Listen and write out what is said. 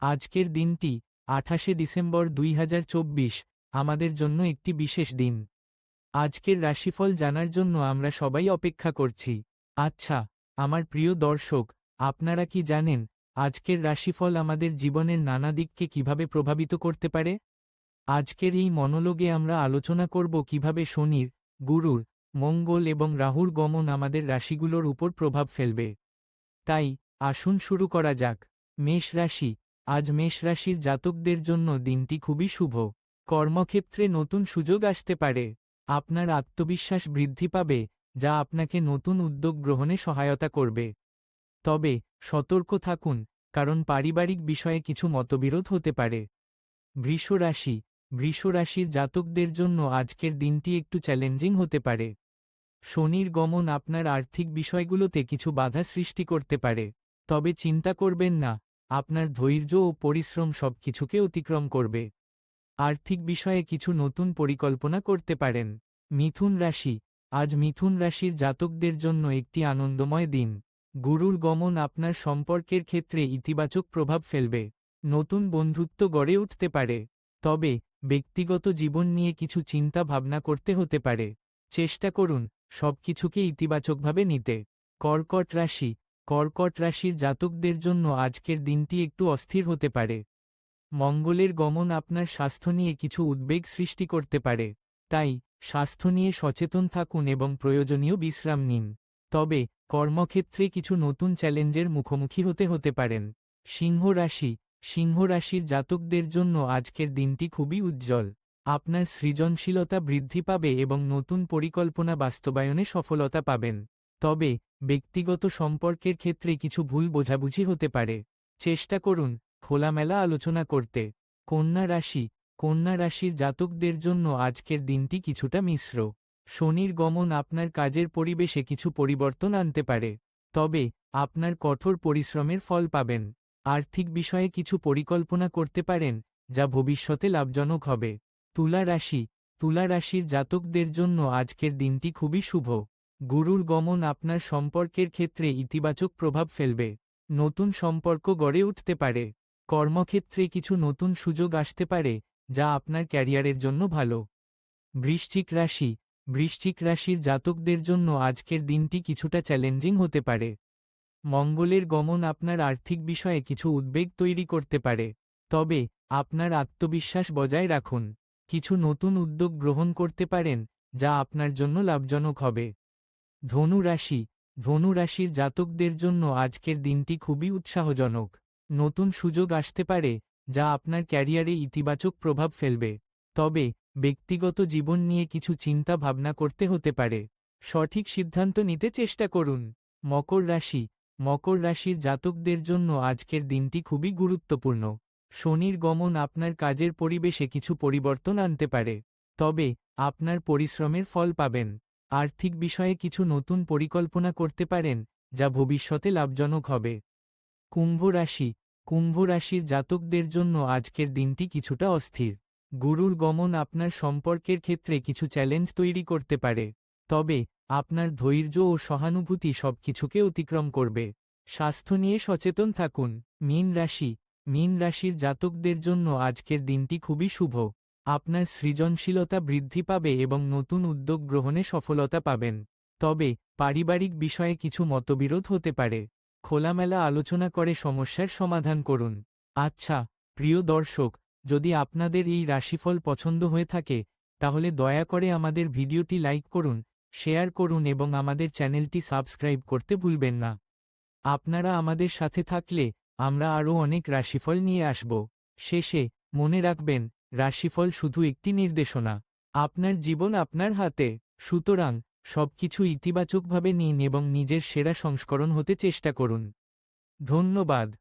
আজকের দিনটি 28শে ডিসেম্বর 2024 আমাদের জন্য একটি বিশেষ দিন। আজকের রাশিফল জানার জন্য আমরা সবাই অপেক্ষা করছি। আচ্ছা, আমার প্রিয় দর্শক, আপনারা কি জানেন আজকের রাশিফল আমাদের জীবনের নানা দিককে কিভাবে প্রভাবিত করতে পারে? আজকের এই মনোলোগে আমরা আলোচনা করব কিভাবে শনির, গুরুর, মঙ্গল এবং রাহুর গমন আমাদের রাশিগুলোর উপর প্রভাব ফেলবে। তাই আসুন শুরু করা যাক। মেষ রাশি। আজ মেষ রাশির জাতকদের জন্য দিনটি খুবই শুভ। কর্মক্ষেত্রে নতুন সুযোগ আসতে পারে। আপনার আত্মবিশ্বাস বৃদ্ধি পাবে, যা আপনাকে নতুন উদ্যোগ গ্রহণে সহায়তা করবে। তবে সতর্ক থাকুন, কারণ পারিবারিক বিষয়ে কিছু মতবিরোধ হতে পারে। বৃষ রাশি। বৃষ রাশির জাতকদের জন্য আজকের দিনটি একটু চ্যালেঞ্জিং হতে পারে। শনির গমন আপনার আর্থিক বিষয়গুলোতে কিছু বাধা সৃষ্টি করতে পারে। তবে চিন্তা করবেন না, আপনার ধৈর্য ও পরিশ্রম সবকিছুকে অতিক্রম করবে। আর্থিক বিষয়ে কিছু নতুন পরিকল্পনা করতে পারেন। মিথুন রাশি। আজ মিথুন রাশির জাতকদের জন্য একটি আনন্দময় দিন। গুরুর গমন আপনার সম্পর্কের ক্ষেত্রে ইতিবাচক প্রভাব ফেলবে। নতুন বন্ধুত্ব গড়ে উঠতে পারে। তবে ব্যক্তিগত জীবন নিয়ে কিছু চিন্তা ভাবনা করতে হতে পারে। চেষ্টা করুন সবকিছুকে ইতিবাচকভাবে নিতে। কর্কট রাশি। কর্কট রাশির জাতকদের জন্য আজকের দিনটি একটু অস্থির হতে পারে। মঙ্গলের গমন আপনার স্বাস্থ্য নিয়ে কিছু উদ্বেগ সৃষ্টি করতে পারে। তাই স্বাস্থ্য নিয়ে সচেতন থাকুন এবং প্রয়োজনীয় বিশ্রাম নিন। তবে কর্মক্ষেত্রে কিছু নতুন চ্যালেঞ্জের মুখোমুখি হতে পারেন। সিংহ রাশি। সিংহ রাশির জাতকদের জন্য আজকের দিনটি খুবই উজ্জ্বল। আপনার সৃজনশীলতা বৃদ্ধি পাবে এবং নতুন পরিকল্পনা বাস্তবায়নে সফলতা পাবেন। তবে ব্যক্তিগত সম্পর্কের ক্ষেত্রে কিছু ভুল বোঝাবুঝি হতে পারে। চেষ্টা করুন খোলামেলা আলোচনা করতে। কন্যা রাশি। কন্যা রাশির জাতকদের জন্য আজকের দিনটি কিছুটা মিশ্র। শনির গমন আপনার কাজের পরিবেশে কিছু পরিবর্তন আনতে পারে। তবে আপনার কঠোর পরিশ্রমের ফল পাবেন। আর্থিক বিষয়ে কিছু পরিকল্পনা করতে পারেন, যা ভবিষ্যতে লাভজনক হবে। তুলা রাশি। তুলা রাশির জাতকদের জন্য আজকের দিনটি খুবই শুভ। গুরুর গমন আপনার সম্পর্কের ক্ষেত্রে ইতিবাচক প্রভাব ফেলবে। নতুন সম্পর্ক গড়ে উঠতে পারে। কর্মক্ষেত্রে কিছু নতুন সুযোগ আসতে পারে, যা আপনার ক্যারিয়ারের জন্য ভালো। বৃশ্চিক রাশি। বৃশ্চিক রাশির জাতকদের জন্য আজকের দিনটি কিছুটা চ্যালেঞ্জিং হতে পারে। মঙ্গলের গমন আপনার আর্থিক বিষয়ে কিছু উদ্বেগ তৈরি করতে পারে। তবে আপনার আত্মবিশ্বাস বজায় রাখুন। কিছু নতুন উদ্যোগ গ্রহণ করতে পারেন, যা আপনার জন্য লাভজনক হবে। ধনু রাশি। ধনু রাশির জাতকদের জন্য আজকের দিনটি খুবই উৎসাহজনক। নতুন সুযোগ আসতে পারে, যা আপনার ক্যারিয়ারে ইতিবাচক প্রভাব ফেলবে। তবে ব্যক্তিগত জীবন নিয়ে কিছু চিন্তা ভাবনা করতে হতে পারে। সঠিক সিদ্ধান্ত নিতে চেষ্টা করুন। মকর রাশি। মকর রাশির জাতকদের জন্য আজকের দিনটি খুবই গুরুত্বপূর্ণ। শনির গমন আপনার কাজের পরিবেশে কিছু পরিবর্তন আনতে পারে। তবে আপনার পরিশ্রমের ফল পাবেন। আর্থিক বিষয়ে কিছু নতুন পরিকল্পনা করতে পারেন, যা ভবিষ্যতে লাভজনক হবে। কুম্ভ রাশি। কুম্ভ রাশির জাতকদের জন্য আজকের দিনটি কিছুটা অস্থির। গুরুর গমন আপনার সম্পর্কের ক্ষেত্রে কিছু চ্যালেঞ্জ তৈরি করতে পারে। তবে আপনার ধৈর্য ও সহানুভূতি সবকিছুকে অতিক্রম করবে। স্বাস্থ্য নিয়ে সচেতন থাকুন। মীন রাশি। মীন রাশির জাতকদের জন্য আজকের দিনটি খুবই শুভ। আপনার সৃজনশীলতা বৃদ্ধি পাবে এবং নতুন উদ্যোগ গ্রহণে সফলতা পাবেন। তবে পারিবারিক বিষয়ে কিছু মতবিরোধ হতে পারে। খোলামেলা আলোচনা করে সমস্যার সমাধান করুন। আচ্ছা, প্রিয় দর্শক, যদি আপনাদের এই রাশিফল পছন্দ হয়ে থাকে, তাহলে দয়া করে আমাদের ভিডিওটি লাইক করুন, শেয়ার করুন এবং আমাদের চ্যানেলটি সাবস্ক্রাইব করতে ভুলবেন না। আপনারা আমাদের সাথে থাকলে আমরা আরও অনেক রাশিফল নিয়ে আসব। শেষে মনে রাখবেন, রাশিফল শুধু একটি নির্দেশনা। আপনার জীবন আপনার হাতে। সুতরাং সবকিছু ইতিবাচকভাবে নিন এবং নিজের সেরা সংস্করণ হতে চেষ্টা করুন। ধন্যবাদ।